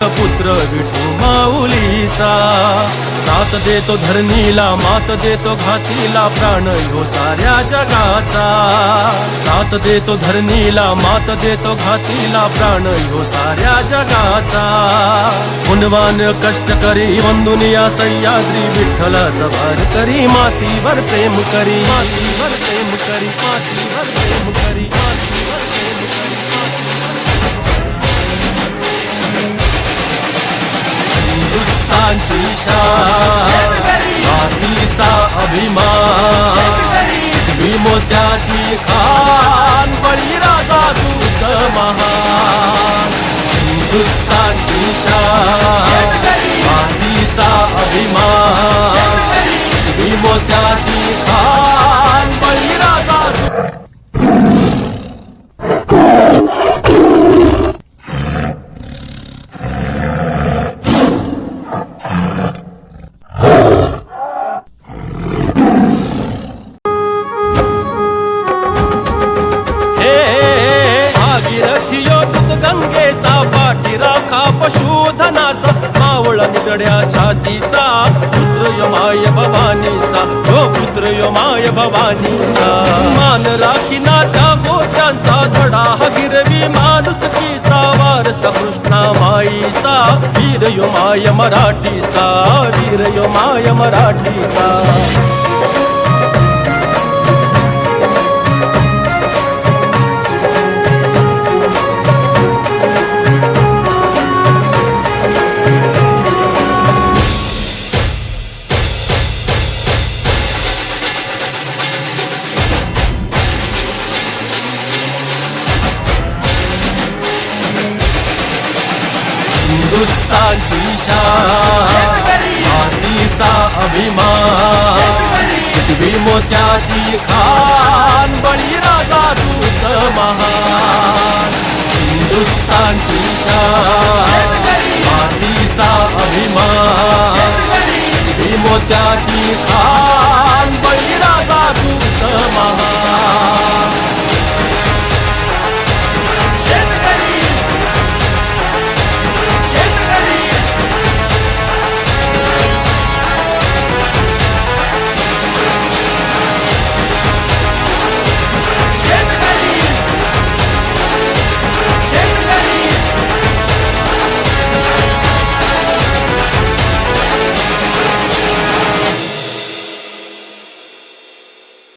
पुत्र विठू माऊलीचा साथ देतो धरणीला, मात देतो घातीला, प्राण ह्यो साऱ्या जगाचा. साथ देतो धरणीला, मात देतो घातीला, प्राण ह्यो साऱ्या जगाचा. गुणवान कष्ट करी वंदुनिया सह्याद्री, विठ्ठलाचा भार करी मातीवर प्रेम करी, मातीवर प्रेम करी, मातीवर प्रेम करी, मातीवर प्रेम करी. हिंदुस्थानची शान, मातीचा अभिमान, मी मोत्याची खान, बळीराजा तूच महान. हिंदुस्थानची शान, मातीचा अभिमान, मी मोत्याची खान, बळीराजा गंगेचा पाठीराखा पशुधनाचा, मावळा निगड्या छातीचा, पुत्र यो माय भवानीचा, हो पुत्र यो माय भवानीचा. मान राखीना त्या गोत्यांचा, धडा हा गिरवी माणुसकीचा, वारसा कृष्णा माईचा, वीर यो माय मराठीचा, वीर यो माय मराठीचा. हिंदुस्थानची शान, मातीचा अभिमान, पृथ्वी मोत्याची खान, बळीराजा तूच महान. हिंदुस्थानची शान, मातीचा अभिमान, पृथ्वी मोत्याची खान, बळीराजा तूच महान.